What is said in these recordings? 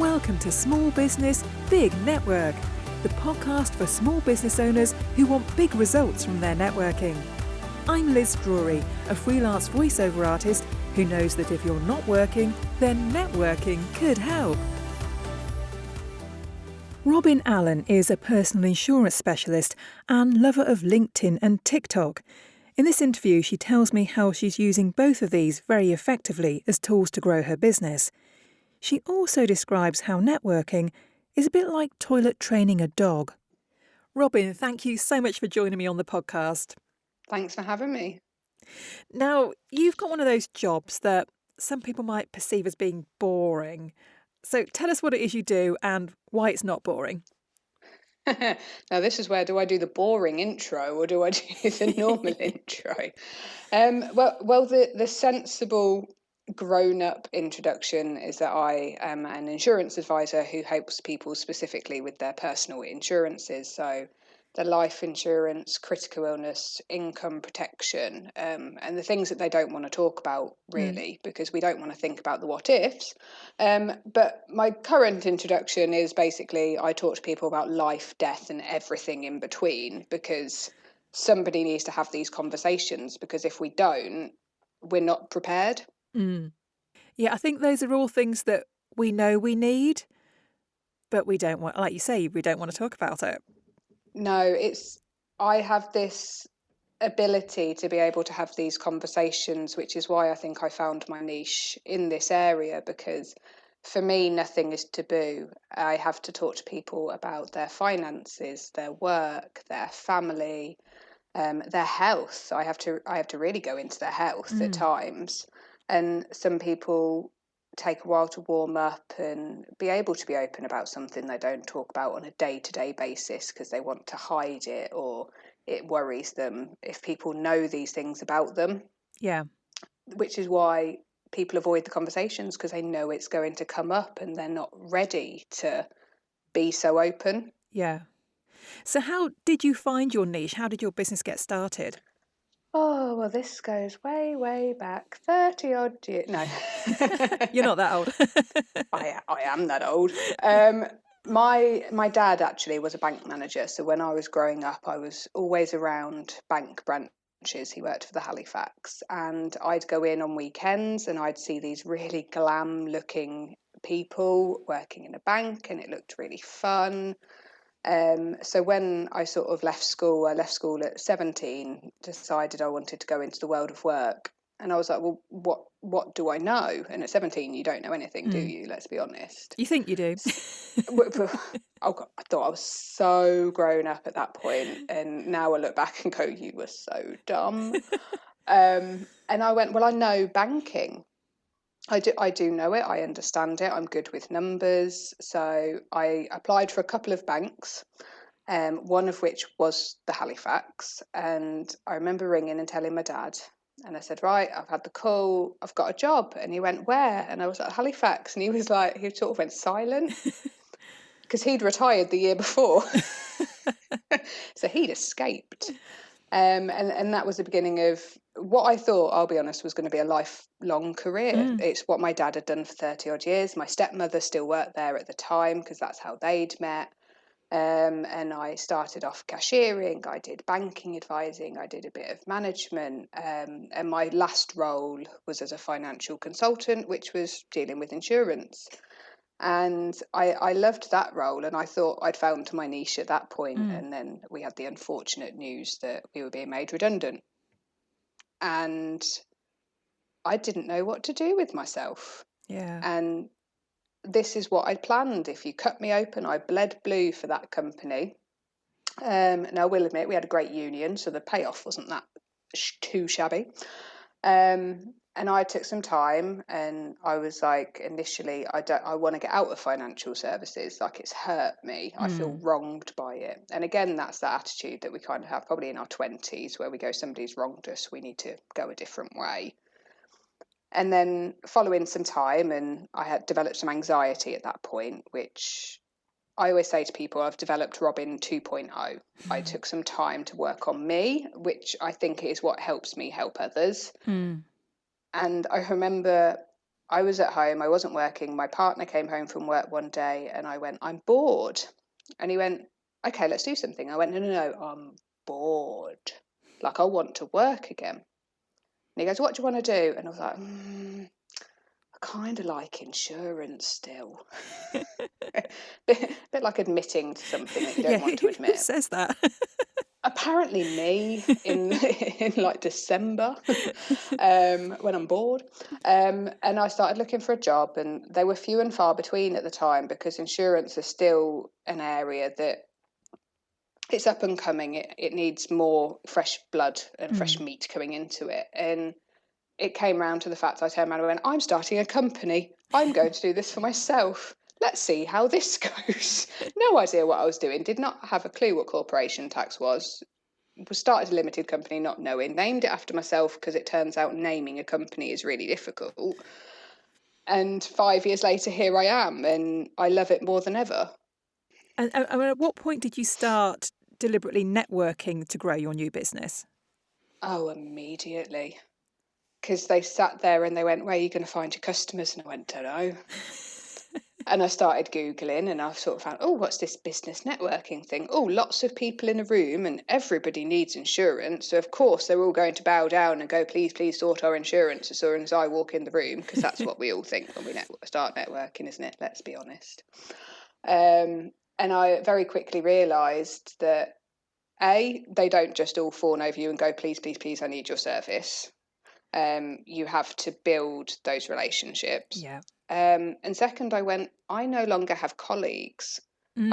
Welcome to Small Business, Big Network, the podcast for small business owners who want big results from their networking. I'm Liz Drury, a freelance voiceover artist who knows that if you're not working, then networking could help. Robyn Allen is a personal insurance specialist and lover of LinkedIn and TikTok. In this interview, she tells me how she's using both of these very effectively as tools to grow her business. She also describes how networking is a bit like toilet training a dog. Robyn, thank you so much for joining me on the podcast. Thanks for having me. Now, you've got one of those jobs that some people might perceive as being boring. So tell us what it is you do and why it's not boring. Now, this is where do I do the boring intro or do I do the normal intro? Well, the sensible grown-up introduction is that I am an insurance advisor who helps people specifically with their personal insurances. So the life insurance, critical illness, income protection, and the things that they don't want to talk about really, because we don't want to think about the what ifs. But my current introduction is basically I talk to people about life, death, and everything in between, because somebody needs to have these conversations, because if we don't, we're not prepared. Yeah, I think those are all things that we know we need, but we don't want, like you say, we don't want to talk about it. No, I have this ability to be able to have these conversations, which is why I think I found my niche in this area, because for me, nothing is taboo. I have to talk to people about their finances, their work, their family, their health. I have to really go into their health at times. And some people take a while to warm up and be able to be open about something they don't talk about on a day-to-day basis because they want to hide it, or it worries them if people know these things about them. Yeah. Which is why people avoid the conversations, because they know it's going to come up and they're not ready to be so open. Yeah. So how did you find your niche? How did your business get started? Oh, well, this goes way, way back, 30 odd years. No. You're not that old. I am that old. My dad actually was a bank manager. So when I was growing up, I was always around bank branches. He worked for the Halifax, and I'd go in on weekends and I'd see these really glam looking people working in a bank, and it looked really fun. So when I sort of left school at 17, decided I wanted to go into the world of work. And I was like, well, what do I know? And at 17, you don't know anything, do you? Let's be honest. You think you do? Oh God, I thought I was so grown up at that point. And now I look back and go, you were so dumb. And I went, well, I know banking. I do know it. I understand it. I'm good with numbers. So I applied for a couple of banks, one of which was the Halifax. And I remember ringing and telling my dad. And I said, right, I've had the call. I've got a job. And he went, where? And I was at Halifax. And he was like, he sort of went silent because he'd retired the year before. So he'd escaped. And that was the beginning of what I thought, I'll be honest, was going to be a lifelong career. It's what my dad had done for 30 odd years. My stepmother still worked there at the time because that's how they'd met. And I started off cashiering, I did banking advising, I did a bit of management. And my last role was as a financial consultant, which was dealing with insurance. And I loved that role, and I thought I'd found my niche at that point. And then we had the unfortunate news that we were being made redundant. And I didn't know what to do with myself. Yeah. And this is what I'd planned. If you cut me open, I bled blue for that company. Now, I will admit, we had a great union, so the payoff wasn't that too shabby. And I took some time, and I was like, initially, I want to get out of financial services. Like, it's hurt me. I feel wronged by it. And again, that's the attitude that we kind of have probably in our 20s, where we go, somebody's wronged us, we need to go a different way. And then following some time, and I had developed some anxiety at that point, which I always say to people, I've developed Robyn 2.0. I took some time to work on me, which I think is what helps me help others. And I remember I was at home, I wasn't working. My partner came home from work one day and I went, I'm bored. And he went, okay, let's do something. I went, no, I'm bored. Like, I want to work again. And he goes, what do you want to do? And I was like, I kind of like insurance still. bit like admitting to something that you don't want to Who admit. says that? Apparently me in like December when I'm bored. And I started looking for a job, and they were few and far between at the time because insurance is still an area that it's up and coming. It needs more fresh blood and fresh meat coming into it. And it came round to the fact I turned around and went, I'm starting a company. I'm going to do this for myself. Let's see how this goes. No idea what I was doing. Did not have a clue what corporation tax was. Started a limited company not knowing. Named it after myself because it turns out naming a company is really difficult. And 5 years later, here I am, and I love it more than ever. And at what point did you start deliberately networking to grow your new business? Oh, immediately. Because they sat there and they went, where are you going to find your customers? And I went, don't know. And I started Googling and I sort of found, oh, what's this business networking thing? Oh, lots of people in a room and everybody needs insurance. So, of course, they're all going to bow down and go, please, please sort our insurance as soon as I walk in the room, because that's what we all think when we start networking, isn't it? Let's be honest. And I very quickly realised that, A, they don't just all fawn over you and go, please, please, please, I need your service. You have to build those relationships. Yeah. And second, I went, I no longer have colleagues.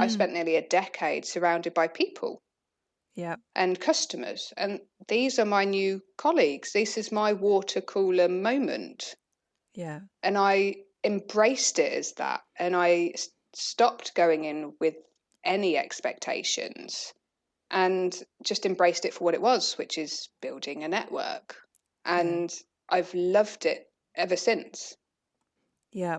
I spent nearly a decade surrounded by people and customers. And these are my new colleagues. This is my water cooler moment. Yeah. And I embraced it as that. And I stopped going in with any expectations and just embraced it for what it was, which is building a network. And I've loved it ever since. Yeah.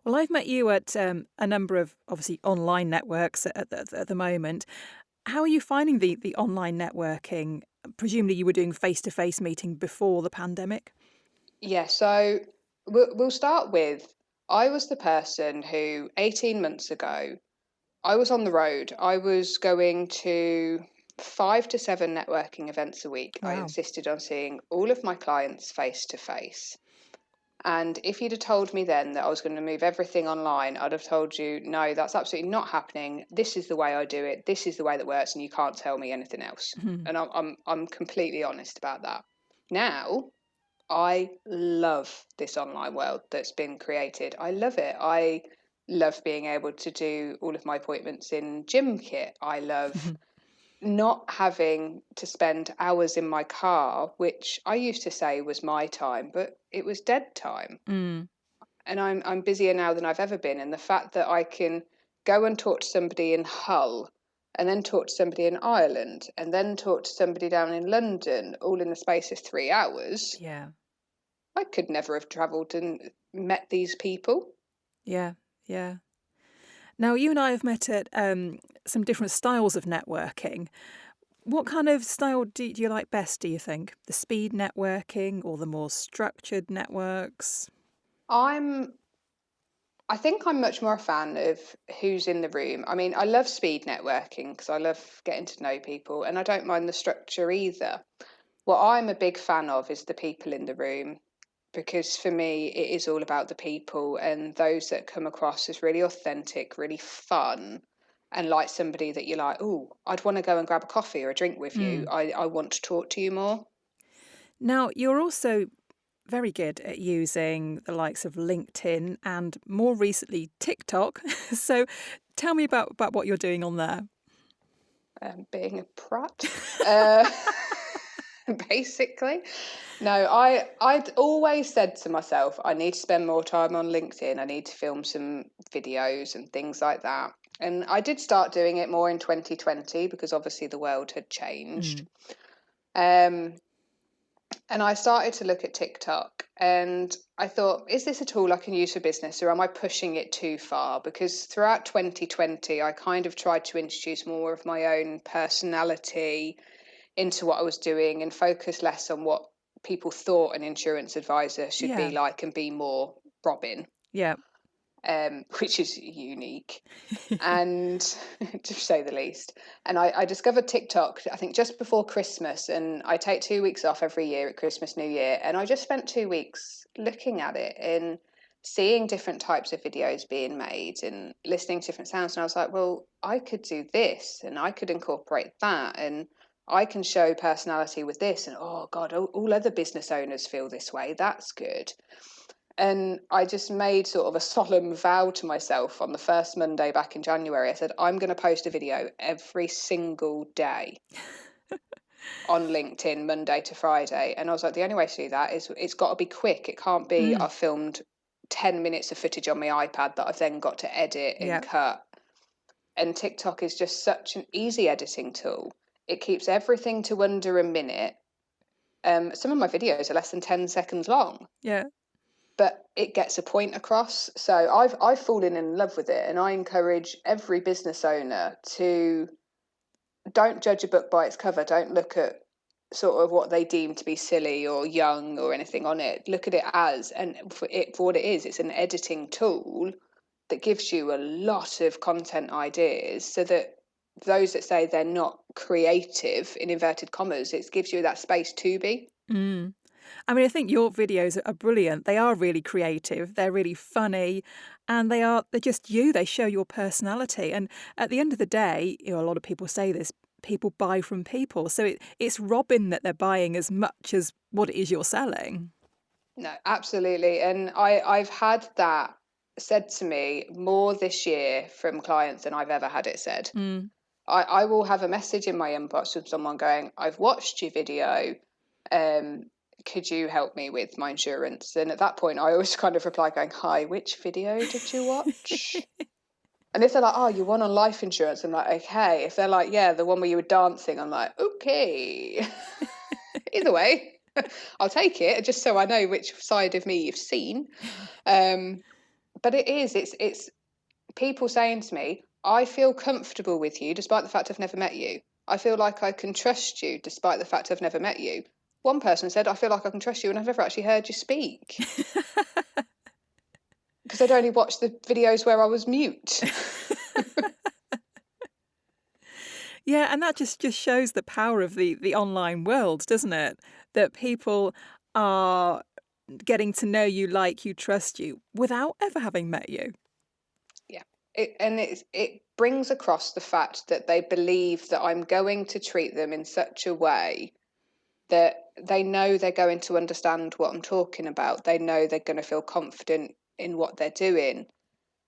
Well, I've met you at a number of obviously online networks at the moment. How are you finding the online networking? Presumably you were doing face-to-face meeting before the pandemic. Yeah, so we'll start with, I was the person who 18 months ago, I was on the road. I was going to 5 to 7 networking events a week. I Wow. insisted on seeing all of my clients face to face. And if you'd have told me then that I was going to move everything online, I'd have told you, no, that's absolutely not happening. This is the way I do it. This is the way that works, and you can't tell me anything else. And I'm completely honest about that. Now, I love this online world that's been created. I love it. I love being able to do all of my appointments in gym kit. I love not having to spend hours in my car, which I used to say was my time, but it was dead time. And I'm busier now than I've ever been. And the fact that I can go and talk to somebody in Hull, and then talk to somebody in Ireland, and then talk to somebody down in London, all in the space of 3 hours. Yeah. I could never have travelled and met these people. Yeah. Yeah. Now, you and I have met at some different styles of networking. What kind of style do you like best, do you think? The speed networking or the more structured networks? I think I'm much more a fan of who's in the room. I mean, I love speed networking because I love getting to know people, and I don't mind the structure either. What I'm a big fan of is the people in the room, because for me, it is all about the people and those that come across as really authentic, really fun, and like somebody that you're like, oh, I'd want to go and grab a coffee or a drink with you. I want to talk to you more. Now, you're also very good at using the likes of LinkedIn and more recently TikTok. So tell me about what you're doing on there. Being a prat. Basically. No, I'd always said to myself, I need to spend more time on LinkedIn. I need to film some videos and things like that. And I did start doing it more in 2020 because obviously the world had changed. And I started to look at TikTok and I thought, is this a tool I can use for business, or am I pushing it too far? Because throughout 2020, I kind of tried to introduce more of my own personality into what I was doing and focus less on what people thought an insurance advisor should be like, and be more Robyn, Yeah. which is unique, and to say the least. And I discovered TikTok, I think, just before Christmas, and I take 2 weeks off every year at Christmas, New Year, and I just spent 2 weeks looking at it and seeing different types of videos being made and listening to different sounds. And I was like, well, I could do this, and I could incorporate that, and I can show personality with this. And oh God, all other business owners feel this way. That's good. And I just made sort of a solemn vow to myself on the first Monday back in January. I said, I'm going to post a video every single day on LinkedIn, Monday to Friday. And I was like, the only way to do that is it's got to be quick. It can't be I've filmed 10 minutes of footage on my iPad that I've then got to edit and cut. And TikTok is just such an easy editing tool. It keeps everything to under a minute. Some of my videos are less than 10 seconds long. Yeah. But it gets a point across. So I've fallen in love with it, and I encourage every business owner to don't judge a book by its cover. Don't look at sort of what they deem to be silly or young or anything on it. Look at it as, and for what it is, it's an editing tool that gives you a lot of content ideas, so that those that say they're not creative, in inverted commas, it gives you that space to be. I mean, I think your videos are brilliant. They are really creative. They're really funny, and they're just you. They show your personality. And at the end of the day, a lot of people say this, people buy from people. So it's Robyn that they're buying as much as what it is you're selling. No, absolutely. And I've had that said to me more this year from clients than I've ever had it said. I will have a message in my inbox from someone going, I've watched your video. Could you help me with my insurance? And at that point, I always kind of reply going, hi, which video did you watch? And if they're like, oh, you won on life insurance, I'm like, okay. If they're like, yeah, the one where you were dancing, I'm like, okay. Either way, I'll take it just so I know which side of me you've seen. But it's people saying to me, I feel comfortable with you despite the fact I've never met you. I feel like I can trust you despite the fact I've never met you. One person said, I feel like I can trust you and I've never actually heard you speak. Because I'd only watched the videos where I was mute. Yeah, and that just shows the power of the online world, doesn't it? That people are getting to know you, like you, trust you, without ever having met you. Yeah. It brings across the fact that they believe that I'm going to treat them in such a way that they know they're going to understand what I'm talking about. They know they're going to feel confident in what they're doing.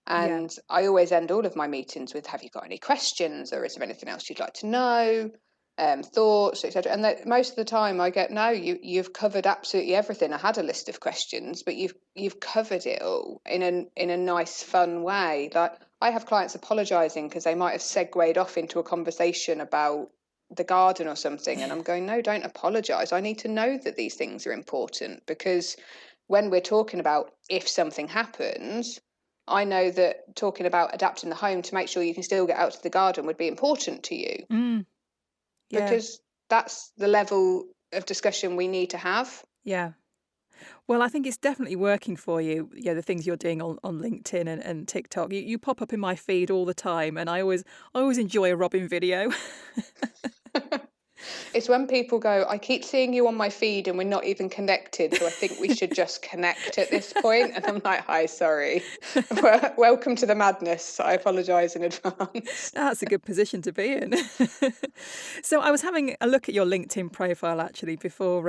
And I always end all of my meetings with, have you got any questions, or is there anything else you'd like to know? Thoughts, etc. And most of the time I get, no, you've covered absolutely everything. I had a list of questions, but you've covered it all in a nice, fun way. Like, I have clients apologising because they might have segued off into a conversation about the garden or something, and I'm going, no, don't apologise. I need to know that these things are important, because when we're talking about if something happens, I know that talking about adapting the home to make sure you can still get out to the garden would be important to you. Because that's the level of discussion we need to have. Yeah. Well, I think it's definitely working for you. Yeah, the things you're doing on LinkedIn and TikTok. You pop up in my feed all the time, and I always enjoy a Robyn video. It's when people go, I keep seeing you on my feed and we're not even connected, so I think we should just connect at this point. And I'm like, hi, sorry. Welcome to the madness. I apologise in advance. That's a good position to be in. So I was having a look at your LinkedIn profile actually before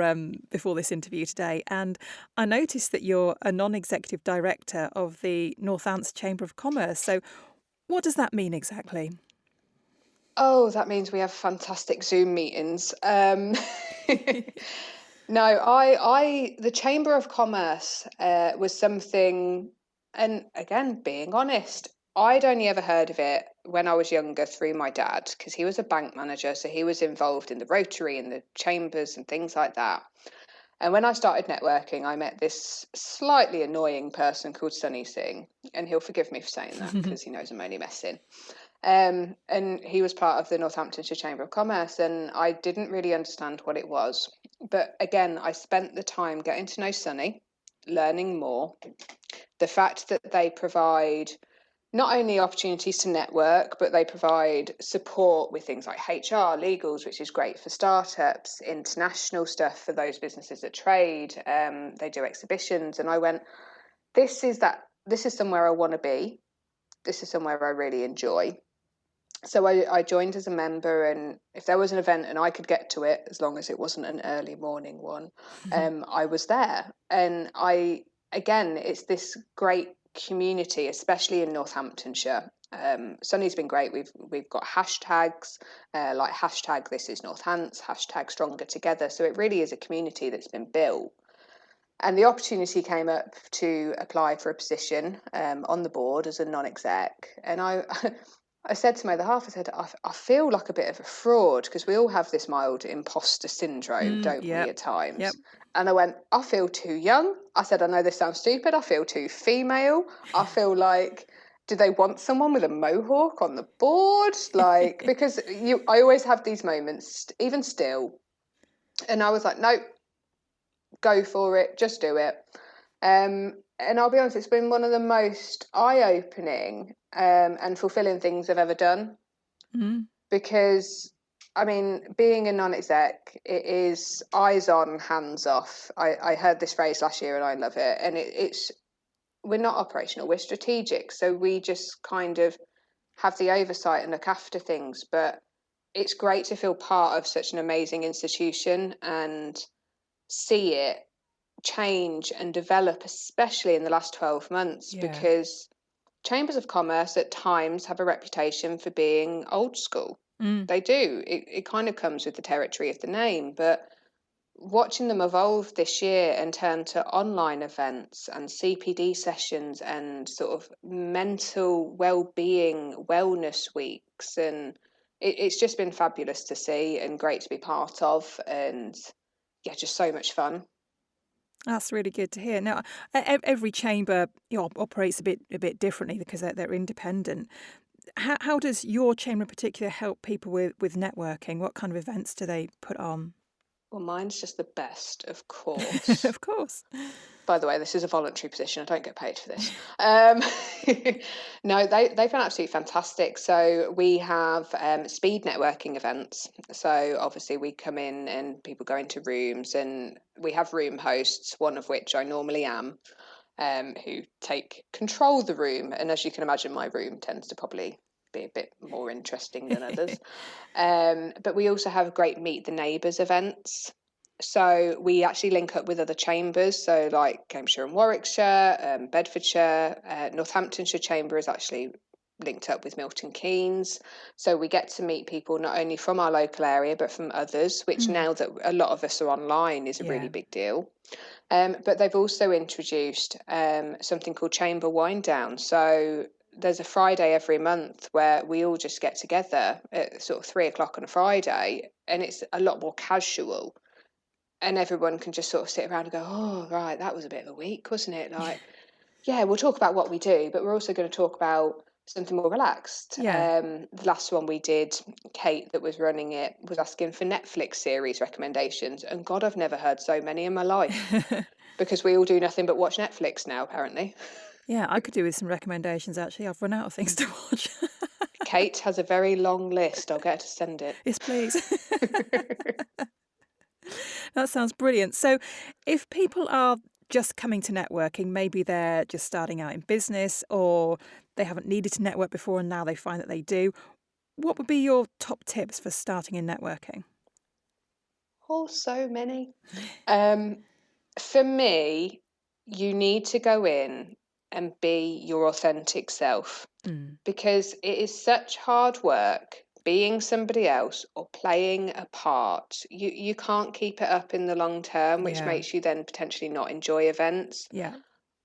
this interview today, and I noticed that you're a non-executive director of the Northants Chamber of Commerce. So what does that mean exactly? Oh, that means we have fantastic Zoom meetings. No, the Chamber of Commerce was something, and again, being honest, I'd only ever heard of it when I was younger through my dad, because he was a bank manager, so he was involved in the Rotary and the chambers and things like that. And when I started networking, I met this slightly annoying person called Sunny Singh, and he'll forgive me for saying that because he knows I'm only messing. And he was part of the Northamptonshire Chamber of Commerce, and I didn't really understand what it was. But again, I spent the time getting to know Sunny, learning more, The fact that they provide not only opportunities to network, but they provide support with things like HR, legals, which is great for startups, international stuff for those businesses that trade. They do exhibitions. And I went, this is somewhere I want to be. This is somewhere I really enjoy. So I joined as a member, and if there was an event and I could get to it, as long as it wasn't an early morning one, I was there. And it's this great community, especially in Northamptonshire. Sunny's been great. We've got hashtags like hashtag This Is Northants, hashtag Stronger Together. So it really is a community that's been built. And the opportunity came up to apply for a position on the board as a non-exec. And I said to my other half, I said, I feel like a bit of a fraud, because we all have this mild imposter syndrome, don't we, at times? Yep. And I went, I feel too young. I said, I know this sounds stupid. I feel too female. I feel like, do they want someone with a mohawk on the board? Like, because I always have these moments, even still. And I was like, nope, go for it, just do it. And I'll be honest, it's been one of the most eye-opening and fulfilling things I've ever done. Because, I mean, being a non-exec, it is eyes on, hands off. I heard this phrase last year and I love it. And we're not operational, we're strategic. So we just kind of have the oversight and look after things. But it's great to feel part of such an amazing institution and see it change and develop, especially in the last 12 months, because chambers of commerce at times have a reputation for being old school. They do. It kind of comes with the territory of the name, but watching them evolve this year and turn to online events and CPD sessions and sort of mental well-being wellness weeks, and it's just been fabulous to see and great to be part of, and just so much fun. That's really good to hear. Now, every chamber operates a bit differently because they're independent. How does your chamber in particular help people with networking? What kind of events do they put on? Well, mine's just the best, of course. Of course. By the way, this is a voluntary position. I don't get paid for this. No, they've been absolutely fantastic. So we have speed networking events. So obviously we come in and people go into rooms, and we have room hosts, one of which I normally am, who take control of the room. And as you can imagine, my room tends to probably be a bit more interesting than others. But we also have great Meet the Neighbours events. So we actually link up with other chambers, so like Cambridgeshire and Warwickshire, Bedfordshire, Northamptonshire Chamber is actually linked up with Milton Keynes. So we get to meet people not only from our local area, but from others, which now that a lot of us are online is a really big deal. But they've also introduced something called Chamber Wind Down. So there's a Friday every month where we all just get together at sort of 3:00 on a Friday, and it's a lot more casual. And everyone can just sort of sit around and go, oh, right, that was a bit of a week, wasn't it? Like, we'll talk about what we do, but we're also going to talk about something more relaxed. The last one we did, Kate, that was running it, was asking for Netflix series recommendations. And God, I've never heard so many in my life, because we all do nothing but watch Netflix now, apparently. Yeah, I could do with some recommendations, actually. I've run out of things to watch. Kate has a very long list. I'll get her to send it. Yes, please. That sounds brilliant. So if people are just coming to networking, maybe they're just starting out in business, or they haven't needed to network before and now they find that they do, what would be your top tips for starting in networking? Oh, so many. For me, you need to go in and be your authentic self, because it is such hard work being somebody else or playing a part. You can't keep it up in the long term, which makes you then potentially not enjoy events.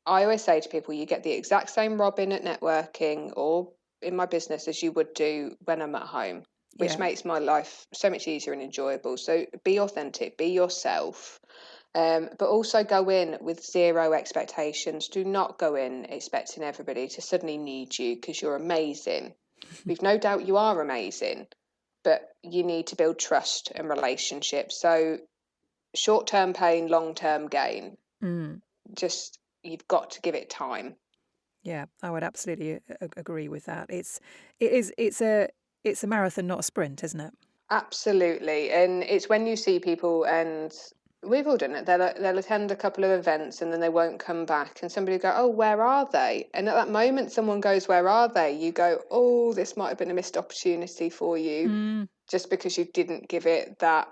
I always say to people, you get the exact same Robyn at networking or in my business as you would do when I'm at home, which makes my life so much easier and enjoyable. So be authentic, be yourself. But also go in with zero expectations. Do not go in expecting everybody to suddenly need you because you're amazing. We've no doubt you are amazing, but you need to build trust and relationships. So short-term pain, long-term gain. Just, you've got to give it time. Yeah, I would absolutely agree with that. It's a marathon, not a sprint, isn't it? Absolutely. And it's when you see people, and we've all done it, they'll attend a couple of events and then they won't come back. And somebody will go, oh, where are they? And at that moment, someone goes, where are they? You go, oh, this might have been a missed opportunity for you just because you didn't give it that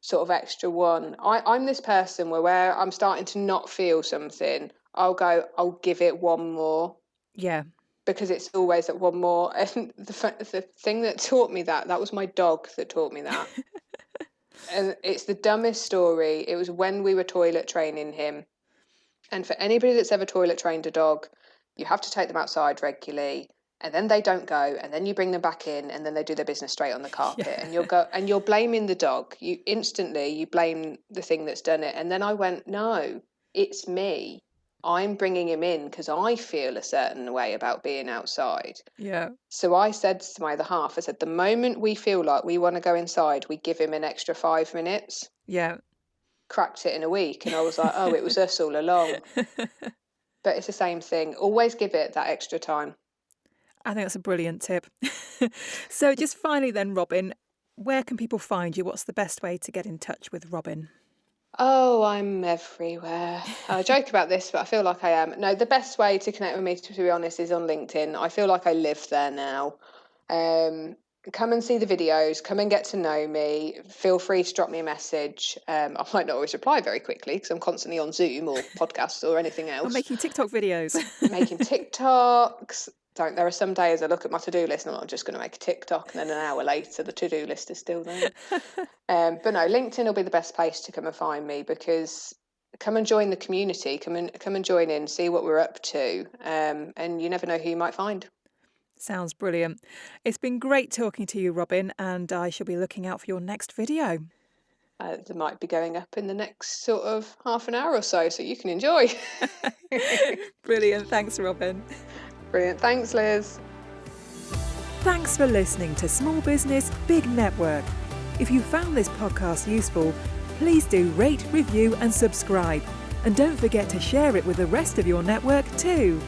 sort of extra one. I'm this person where I'm starting to not feel something, I'll give it one more. Yeah. Because it's always at one more. And the thing that taught me that was my dog that taught me that. And it's the dumbest story. It was when we were toilet training him. And for anybody that's ever toilet trained a dog, you have to take them outside regularly, and then they don't go, and then you bring them back in, and then they do their business straight on the carpet. Yeah. And you're blaming the dog. You blame the thing that's done it. And then I went, no, it's me. I'm bringing him in because I feel a certain way about being outside. Yeah. So I said to my other half, I said, the moment we feel like we want to go inside, we give him an extra 5 minutes. Yeah. Cracked it in a week, and I was like, oh, it was us all along. But it's the same thing. Always give it that extra time. I think that's a brilliant tip. So just finally then, Robyn, where can people find you? What's the best way to get in touch with Robyn? Oh, I'm everywhere. I joke about this, but I feel like I am. No, the best way to connect with me, to be honest, is on LinkedIn. I feel like I live there now. Come and see the videos. Come and get to know me. Feel free to drop me a message. I might not always reply very quickly because I'm constantly on Zoom or podcasts or anything else. I'm making TikTok videos. Making TikToks. There are some days I look at my to-do list and I'm just going to make a TikTok, and then an hour later the to-do list is still there. But no, LinkedIn will be the best place to come and find me, because come and join the community. Come and join in, see what we're up to, and you never know who you might find. Sounds brilliant. It's been great talking to you, Robyn, and I shall be looking out for your next video. They might be going up in the next sort of half an hour or so you can enjoy. Brilliant. Thanks, Robyn. Brilliant. Thanks, Liz. Thanks for listening to Small Business, Big Network. If you found this podcast useful, please do rate, review and subscribe. And don't forget to share it with the rest of your network too.